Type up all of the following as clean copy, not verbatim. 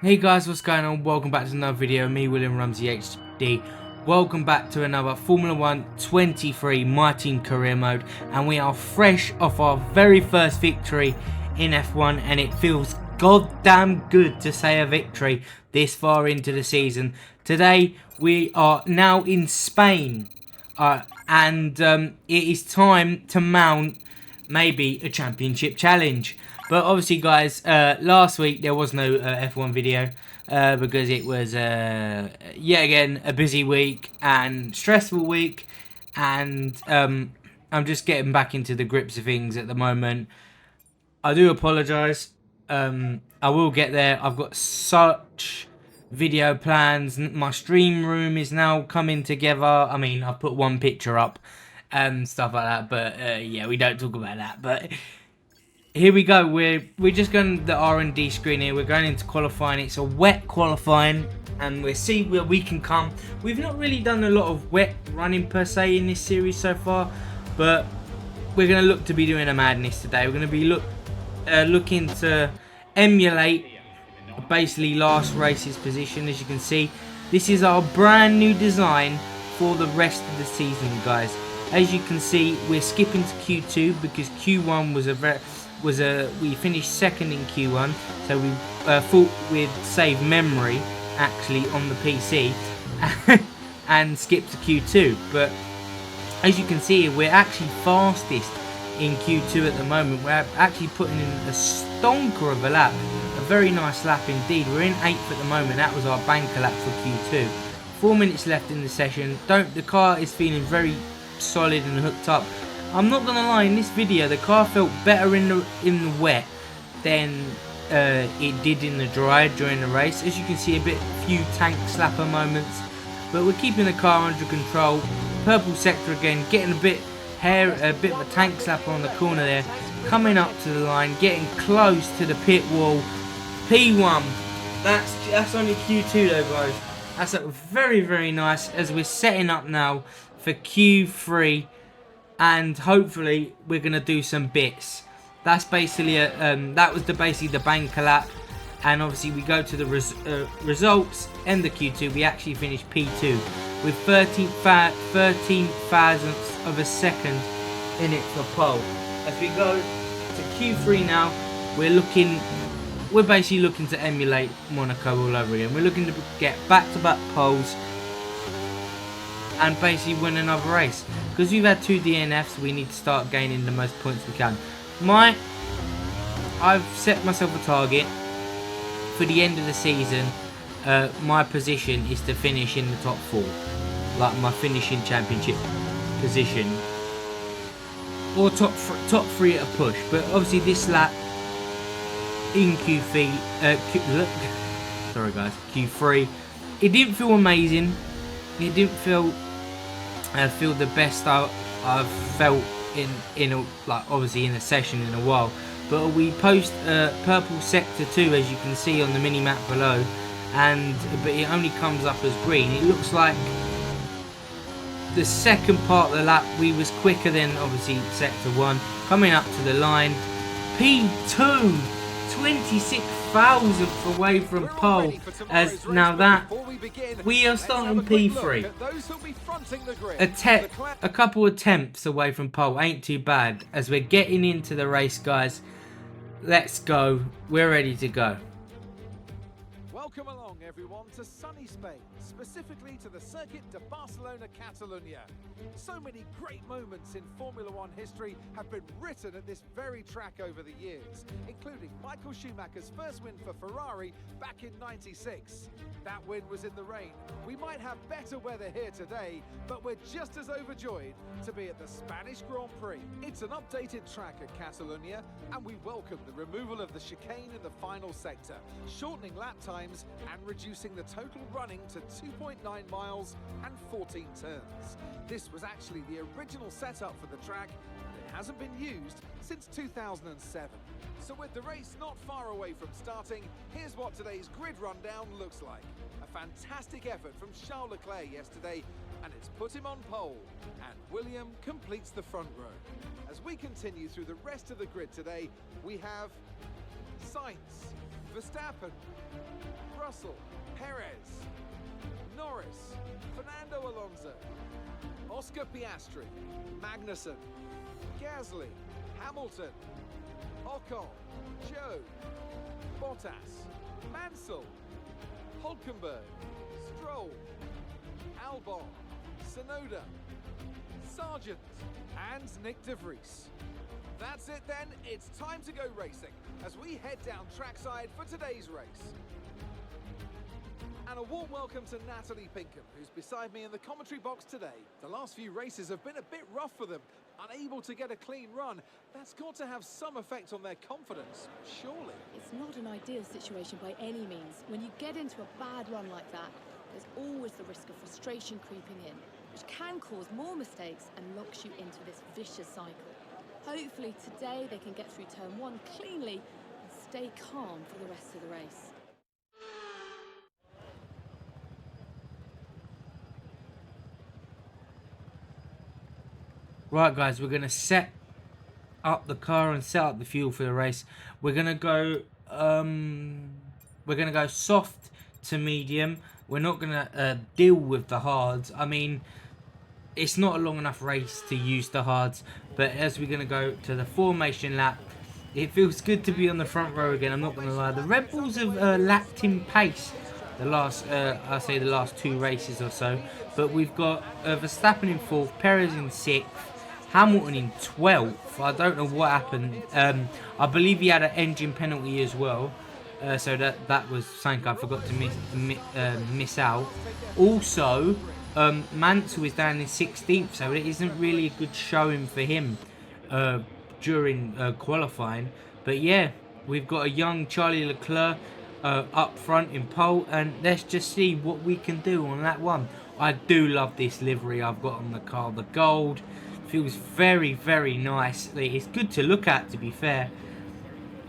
Hey guys, what's going on? Welcome back to another video. Me, William Rumsey HD. Welcome back to another Formula 1 23 My Team Career Mode, and we are fresh off our very first victory in F1, and it feels goddamn good to say a victory this far into the season. Today we are now in Spain, and it is time to mount maybe a championship challenge. But obviously guys, last week there was no F1 video because it was yet again a busy week and stressful week, and I'm just getting back into the grips of things at the moment. I do apologise. I will get there. I've got such video plans. My stream room is now coming together. I mean, I've put one picture up and stuff like that, but yeah, we don't talk about that. But here we go. We're just going to the R&D screen here. We're going into qualifying. It's a wet qualifying, and we'll see where we can come. We've not really done a lot of wet running per se in this series so far, but we're going to look to be doing a madness today. We're going to be looking to emulate basically last race's position. As you can see, this is our brand new design for the rest of the season, guys. As you can see, we're skipping to Q2 because Q1 we finished second in Q1, so we thought we'd save memory actually on the PC and skip to Q2. But as you can see, we're actually fastest in Q2 at the moment. We're actually putting in a stonker of a lap, a very nice lap indeed. We're in 8th at the moment. That was our banker lap for Q2. 4 minutes left in the session. The car is feeling very solid and hooked up. I'm not gonna lie, in this video the car felt better in the wet than it did in the dry during the race. As you can see, few tank slapper moments, but we're keeping the car under control. Purple sector again, getting a bit of a tank slapper on the corner there, coming up to the line, getting close to the pit wall. P1. That's only Q2 though, guys. That's very, very nice as we're setting up now for Q3. And hopefully we're gonna do some bits. That's basically that was basically the banker lap, and obviously we go to the results. End the Q2. We actually finished P2 with 13 thousandths of a second in it for pole. As we go to Q3 now, we're basically looking to emulate Monaco all over again. We're looking to get back-to-back poles and basically win another race. Because we've had 2 DNFs, we need to start gaining the most points we can. I've set myself a target for the end of the season. My position is to finish in the top 4, like my finishing championship position, or top 3 at a push. But obviously this lap in Q3, it didn't feel amazing. It didn't feel the best I've felt obviously in a session in a while. But we post purple sector 2, as you can see on the mini map below, but it only comes up as green. It looks like the second part of the lap we was quicker than obviously sector 1, coming up to the line. P2, 26 thousandth away from pole, as now that we are starting P3. A couple attempts away from pole ain't too bad as we're getting into the race, guys. Let's go. We're ready to go. Welcome along everyone to sunny Spain, specifically to the Circuit de Barcelona, Catalunya. So many great moments in Formula 1 history have been written at this very track over the years, including Michael Schumacher's first win for Ferrari back in '96. That win was in the rain. We might have better weather here today, but we're just as overjoyed to be at the Spanish Grand Prix. It's an updated track at Catalunya, and we welcome the removal of the chicane in the final sector, shortening lap times and reducing the total running to 2.9 miles and 14 turns. This was actually the original setup for the track, and it hasn't been used since 2007. So with the race not far away from starting, here's what today's grid rundown looks like. A fantastic effort from Charles Leclerc yesterday, and it's put him on pole, and William completes the front row. As we continue through the rest of the grid today, we have Sainz, Verstappen, Russell, Perez, Norris, Fernando Alonso, Oscar Piastri, Magnussen, Gasly, Hamilton, Ocon, Joe, Bottas, Mansell, Hulkenberg, Stroll, Albon, Tsunoda, Sargent, and Nick de Vries. That's it then, it's time to go racing as we head down trackside for today's race. And a warm welcome to Natalie Pinkham, who's beside me in the commentary box today. The last few races have been a bit rough for them, unable to get a clean run. That's got to have some effect on their confidence, surely. It's not an ideal situation by any means. When you get into a bad run like that, there's always the risk of frustration creeping in, which can cause more mistakes and locks you into this vicious cycle. Hopefully today they can get through turn 1 cleanly and stay calm for the rest of the race. Right guys, we're going to set up the car and set up the fuel for the race. We're going to go soft to medium. We're not going to deal with the hards. I mean, it's not a long enough race to use the hards, but as we're going to go to the formation lap, it feels good to be on the front row again. I'm not going to lie. The Red Bulls have lacked in pace the last, I say the last 2 races or so, but we've got Verstappen in 4th, Perez in 6th, Hamilton in 12th. I don't know what happened. I believe he had an engine penalty as well, so that was something I forgot to miss out. Also, Mansell is down in 16th, so it isn't really a good showing for him during qualifying. But yeah, we've got a young Charlie Leclerc up front in pole, and let's just see what we can do on that one. I do love this livery I've got on the car. The gold feels very, very nice. It's good to look at, to be fair.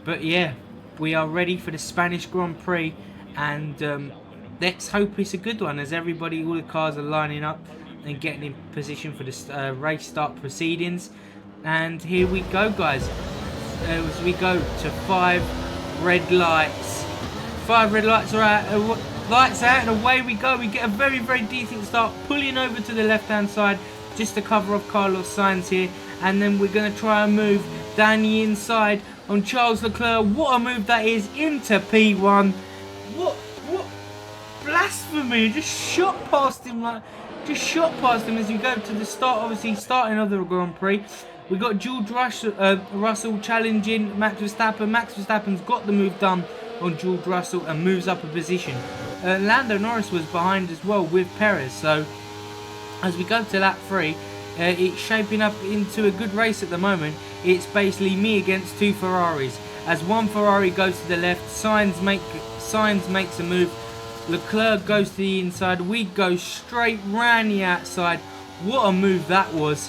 But yeah, we are ready for the Spanish Grand Prix, and let's hope it's a good one, as everybody, all the cars are lining up and getting in position for the race start proceedings. And here we go, guys, as we go to 5 red lights. 5 red lights are out, lights out, and away we go. We get a very, very decent start, pulling over to the left hand side just to cover off Carlos Sainz here, and then we're going to try and move down the inside on Charles Leclerc. What a move that is, into P1. What blasphemy! Just shot past him as we go to the start, obviously starting of the Grand Prix. We got George Russell challenging Max Verstappen. Max Verstappen's got the move done on George Russell and moves up a position. Lando Norris was behind as well with Perez. So as we go to lap 3, it's shaping up into a good race at the moment. It's basically me against 2 Ferraris. As one Ferrari goes to the left, Sainz makes a move. Leclerc goes to the inside. We go straight round the outside. What a move that was.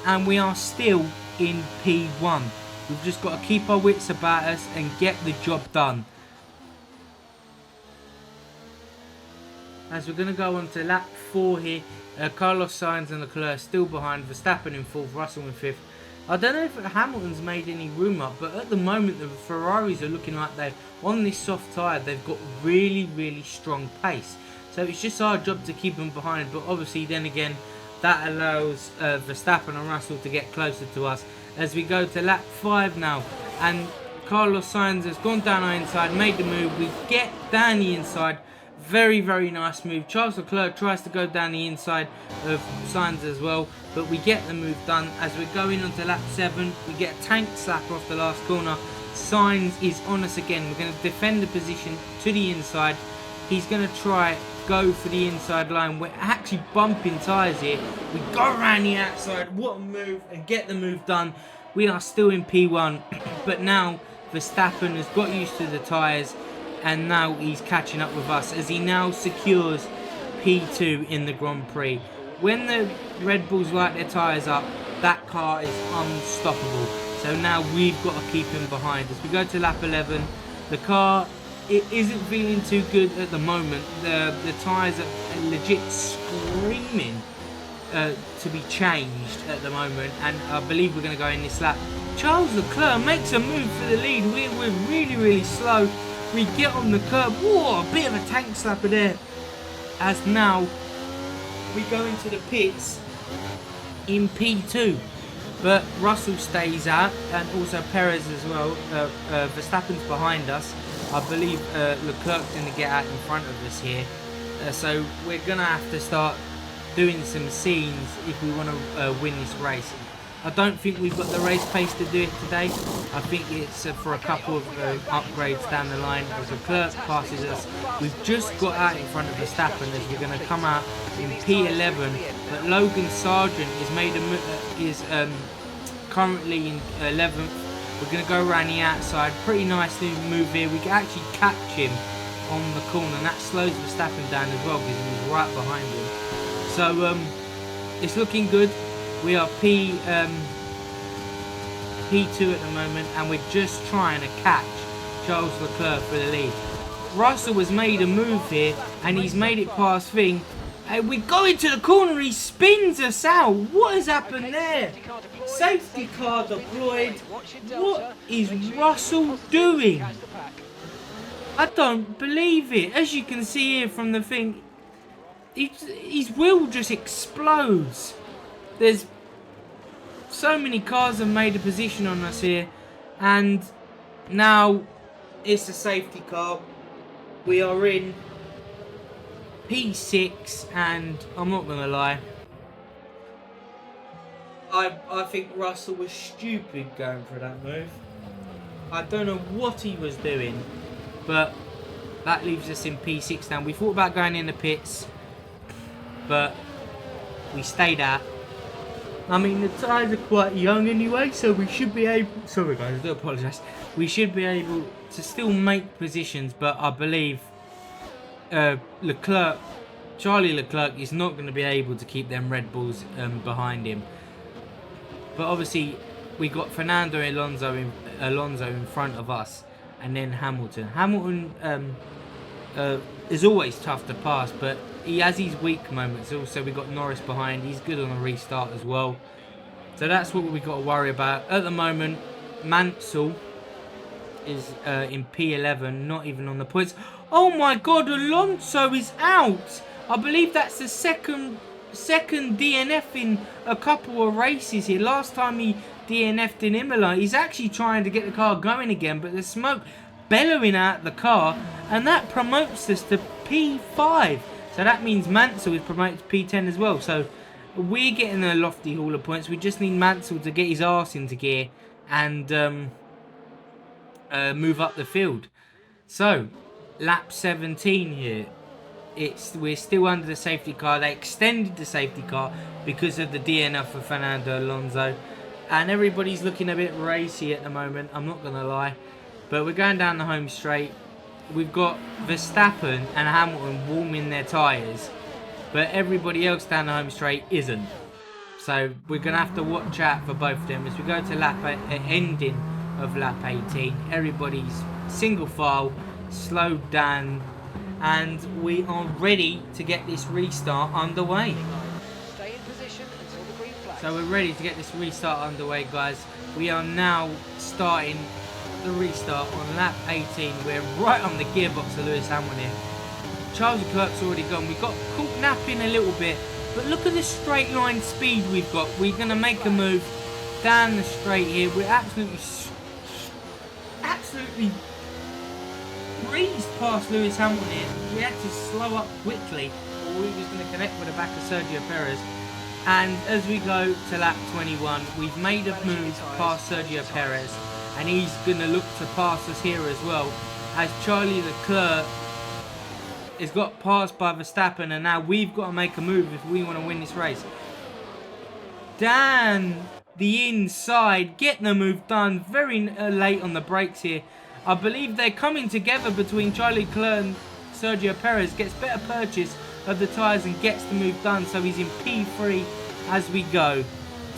And we are still in P1. We've just got to keep our wits about us and get the job done. As we're going to go on to lap 4 here, Carlos Sainz and Leclerc still behind, Verstappen in 4th, Russell in 5th. I don't know if Hamilton's made any room up, but at the moment the Ferraris are looking like they're on this soft tyre. They've got really, really strong pace. So it's just our job to keep them behind, but obviously then again that allows Verstappen and Russell to get closer to us. As we go to lap 5 now, and Carlos Sainz has gone down our inside, made the move. We get down the inside. Very, very nice move. Charles Leclerc tries to go down the inside of Sainz as well, but we get the move done. As we're going on to lap 7, we get a tank slapper off the last corner. Sainz is on us again. We're going to defend the position to the inside. He's going to try go for the inside line. We're actually bumping tyres here. We go around the outside. What a move, and get the move done. We are still in P1, but now Verstappen has got used to the tyres, and now he's catching up with us as he now secures P2 in the Grand Prix. When the Red Bulls light their tyres up, that car is unstoppable. So now we've got to keep him behind. As we go to lap 11, the car, it isn't feeling too good at the moment. The tyres are legit screaming to be changed at the moment, and I believe we're going to go in this lap. Charles Leclerc makes a move for the lead. We're really, really slow. We get on the curb. Whoa, a bit of a tank slapper there. As now we go into the pits in P2. But Russell stays out, and also Perez as well. Verstappen's behind us. I believe Leclerc's going to get out in front of us here. So we're going to have to start doing some scenes if we want to win this race. I don't think we've got the race pace to do it today. I think it's for a couple of upgrades down the line. As Leclerc passes us, we've just got out in front of Verstappen as we're going to come out in P11. But Logan Sargent is currently in 11th. We're going to go around the outside. Pretty nicely move here. We can actually catch him on the corner, and that slows Verstappen down as well because he was right behind him. So it's looking good. We are P2 at the moment, and we're just trying to catch Charles Leclerc for the lead. Russell has made a move here, and he's made it past Thing. And we go into the corner, he spins us out. What has happened there? Safety car deployed. What is Russell doing? I don't believe it. As you can see here from the thing, his wheel just explodes. There's so many cars have made a position on us here, and now it's a safety car. We are in P6, and I'm not gonna lie, I think Russell was stupid going for that move. I don't know what he was doing, but that leaves us in P6 now. We thought about going in the pits, but we stayed out. I mean, the tyres are quite young anyway, so we should be able... Sorry guys, I do apologise. We should be able to still make positions, but I believe Charlie Leclerc is not going to be able to keep them Red Bulls behind him. But obviously, we got Fernando Alonso in front of us, and then Hamilton. Hamilton is always tough to pass, but he has his weak moments. Also, we got Norris behind. He's good on a restart as well. So that's what we got to worry about. At the moment, Mansell is in P11, not even on the points. Oh my God, Alonso is out. I believe that's the second DNF in a couple of races here. Last time he DNF'd in Imola, he's actually trying to get the car going again, but there's smoke bellowing out the car, and that promotes us to P5. So that means Mansell is promoted to P10 as well. So we're getting a lofty haul of points. We just need Mansell to get his arse into gear and move up the field. So lap 17 here. We're still under the safety car. They extended the safety car because of the DNF for Fernando Alonso. And everybody's looking a bit racy at the moment, I'm not going to lie. But we're going down the home straight. We've got Verstappen and Hamilton warming their tyres, but everybody else down the home straight isn't. So we're going to have to watch out for both of them. As we go to ending of lap 18, everybody's single file, slowed down, and we are ready to get this restart underway. Stay in position until the green flag. So we're ready to get this restart underway, guys. We are now starting the restart on lap 18. We're right on the gearbox of Lewis Hamilton here. Charles Leclerc's already gone. We got caught napping a little bit, but look at the straight line speed we've got. We're going to make a move down the straight here. We're absolutely breezed past Lewis Hamilton here. We had to slow up quickly, or we was going to connect with the back of Sergio Perez. And as we go to lap 21, we've made a move past Sergio Perez, and he's going to look to pass us here as well, as Charlie Leclerc has got passed by Verstappen, and now we've got to make a move if we want to win this race. Down the inside, get the move done, very late on the brakes here. I believe they're coming together between Charlie Leclerc and Sergio Perez, gets better purchase of the tyres and gets the move done, so he's in P3 as we go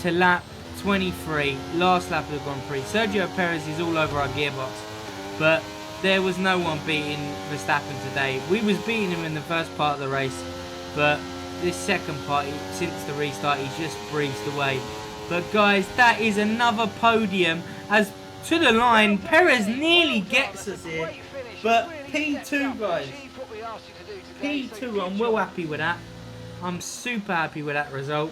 to lap 23, last lap of the Grand Prix. Sergio Perez is all over our gearbox, but there was no one beating Verstappen today. We was beating him in the first part of the race, but this second part, since the restart, he's just breezed away. But guys, that is another podium, as to the line, Perez nearly gets us here. But P2, guys. P2, I'm well happy with that. I'm super happy with that result.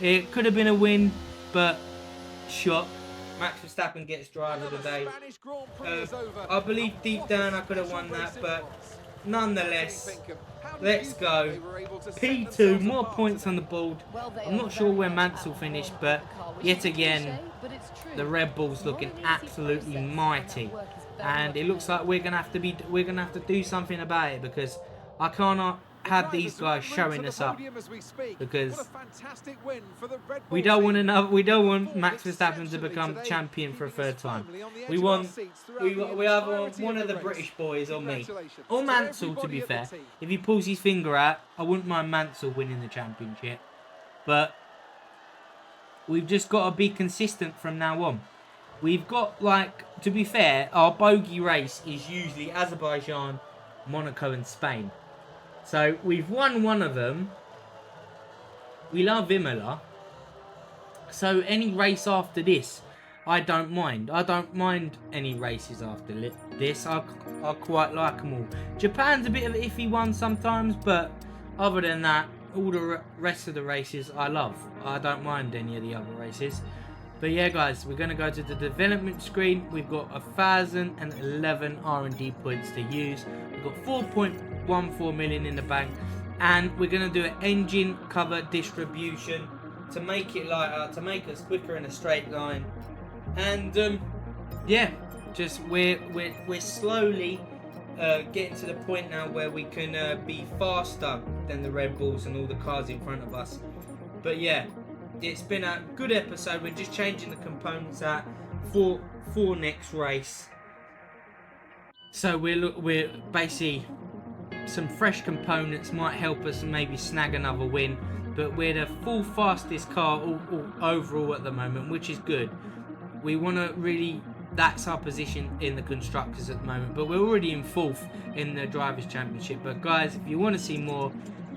It could have been a win, but shock. Max Verstappen gets driver of the day. I believe deep down I could have won that, but nonetheless, let's go. P2, more points on the board. I'm not sure where Mansell finished, but yet again, the Red Bull's looking absolutely mighty, and it looks like we're gonna have to do something about it, because I cannot have these guys showing us up, because we don't want Max Verstappen to become champion for a third time. We either want one of the British boys or me, or Mansell, to be fair. If he pulls his finger out, I wouldn't mind Mansell winning the championship, but we've just got to be consistent from now on. We've got, like, to be fair, our bogey race is usually Azerbaijan, Monaco and Spain. So we've won one of them. We love Imola. So any race after this, I don't mind. I don't mind any races after this. I quite like them all. Japan's a bit of an iffy one sometimes, but other than that, all the rest of the races I love. I don't mind any of the other races. But yeah, guys, we're going to go to the development screen. We've got 1,011 R&D points to use. We've got 4.14 million in the bank. And we're going to do an engine cover distribution to make it lighter, to make us quicker in a straight line. And yeah, just we're slowly getting to the point now where we can be faster than the Red Bulls and all the cars in front of us. But yeah, it's been a good episode. We're just changing the components out for next race. So we're basically, some fresh components might help us maybe snag another win. But we're the full fastest car overall at the moment, which is good. We want to really, that's our position in the constructors at the moment. But we're already in 4th in the Drivers' Championship. But guys, if you want to see more,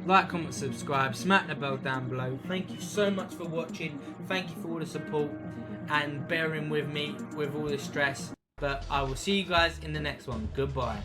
like, comment, subscribe, smack the bell down below. Thank you so much for watching. Thank you for all the support and bearing with me with all the stress. But I will see you guys in the next one. Goodbye.